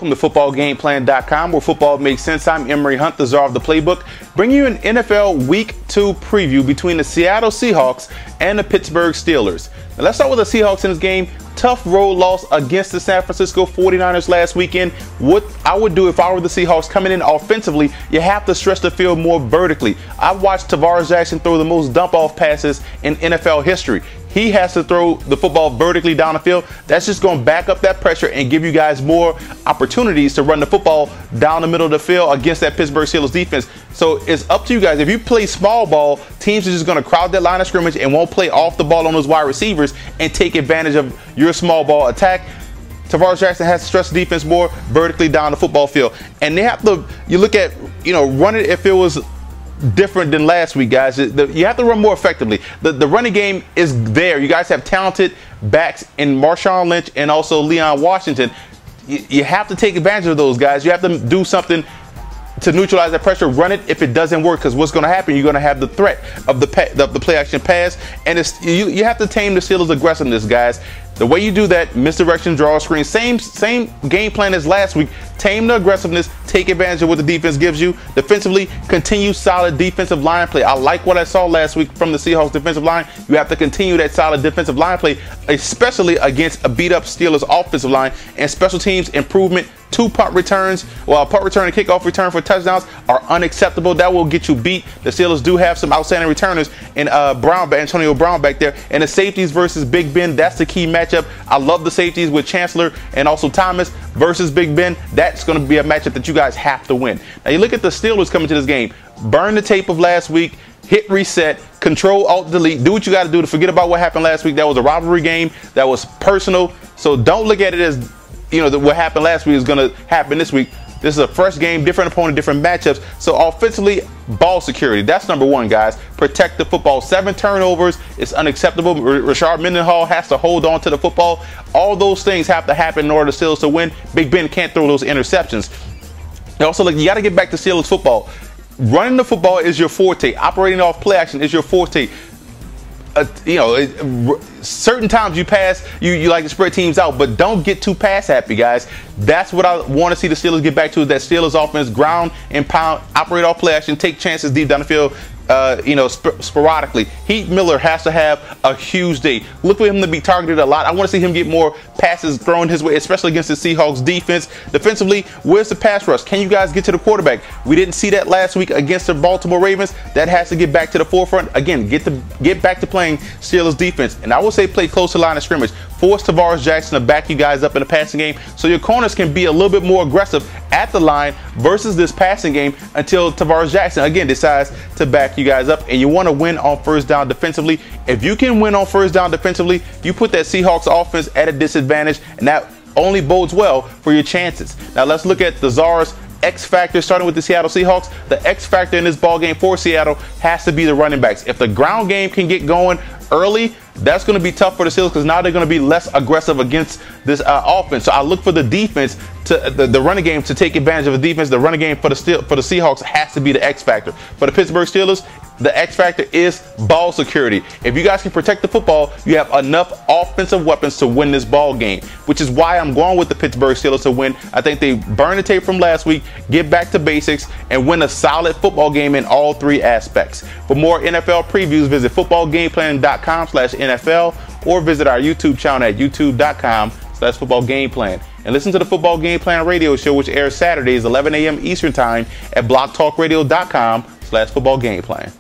Welcome to footballgameplan.com, where football makes sense. I'm Emery Hunt, the czar of the playbook, bringing you an NFL Week 2 preview between the Seattle Seahawks and the Pittsburgh Steelers. Now let's start with the Seahawks in this game. Tough road loss against the San Francisco 49ers last weekend. What I would do if I were the Seahawks coming in offensively, you have to stretch the field more vertically. I've watched Tavares Jackson throw the most dump-off passes in NFL history. He has to throw the football vertically down the field. That's just going to back up that pressure and give you guys more opportunities to run the football down the middle of the field against that Pittsburgh Steelers defense. So it's up to you guys. If you play small ball, teams are just going to crowd that line of scrimmage and won't play off the ball on those wide receivers and take advantage of your small ball attack. Tavares Jackson has to stretch the defense more vertically down the football field. And they have to, you look at, run it if it was different than last week, guys. You have to run more effectively. The running game is there. You guys have talented backs in Marshawn Lynch and also Leon Washington. You have to take advantage of those guys. You have to do something to neutralize that pressure. Run it if it doesn't work, because what's going to happen, you're going to have the threat of the play action pass, and you have to tame the Steelers' aggressiveness, guys. The way you do that, misdirection, draw a screen, same game plan as last week. Tame the aggressiveness, take advantage of what the defense gives you. Defensively, continue solid defensive line play. I like what I saw last week from the Seahawks defensive line. You have to continue that solid defensive line play, especially against a beat-up Steelers offensive line. And special teams improvement. 2 punt returns, punt return and kickoff return for touchdowns are unacceptable. That will get you beat. The Steelers do have some outstanding returners in Antonio Brown back there. And the safeties versus Big Ben, that's the key matchup. I love the safeties with Chancellor and also Thomas versus Big Ben. That's going to be a matchup that you guys have to win. Now you look at the Steelers coming to this game. Burn the tape of last week. Hit reset, control, alt, delete. Do what you got to do to forget about what happened last week. That was a rivalry game. That was personal. So don't look at it as what happened last week is going to happen this week. This is a fresh game, different opponent, different matchups. So offensively, ball security. That's number one, guys. Protect the football. 7 turnovers is unacceptable. Rashard Mendenhall has to hold on to the football. All those things have to happen in order for the Steelers to win. Big Ben can't throw those interceptions. And also, you got to get back to Steelers football. Running the football is your forte. Operating off play action is your forte. Certain times you pass, you like to spread teams out, but don't get too pass happy, guys. That's what I want to see the Steelers get back to, is that Steelers offense, ground and pound, operate off play action, take chances deep down the field, sporadically. Heath Miller has to have a huge day. Look for him to be targeted a lot. I want to see him get more passes thrown his way, especially against the Seahawks defense. Defensively, where's the pass rush? Can you guys get to the quarterback? We didn't see that last week against the Baltimore Ravens. That has to get back to the forefront. Again, get back to playing Steelers defense. And I will say play close to the line of scrimmage. Force Tavares Jackson to back you guys up in the passing game so your corners can be a little bit more aggressive at the line versus this passing game until Tavares Jackson, again, decides to back you guys up. And you want to win on first down defensively. If you can win on first down defensively, you put that Seahawks offense at a disadvantage, and that only bodes well for your chances. Now let's look at the czar's X factor, starting with the Seattle Seahawks. The X factor in this ball game for Seattle has to be the running backs. If the ground game can get going early, that's going to be tough for the Steelers, because now they're going to be less aggressive against this offense. So I look for the defense to the running game to take advantage of the defense. The running game for the Seahawks has to be the X factor. For the Pittsburgh Steelers, the X factor is ball security. If you guys can protect the football, you have enough offensive weapons to win this ball game, which is why I'm going with the Pittsburgh Steelers to win. I think they burn the tape from last week, get back to basics, and win a solid football game in all 3 aspects. For more NFL previews, visit footballgameplan.com/NFL or visit our YouTube channel at youtube.com/footballgameplan. And listen to the Football Game Plan radio show, which airs Saturdays 11 a.m. Eastern Time at blogtalkradio.com/footballgameplan.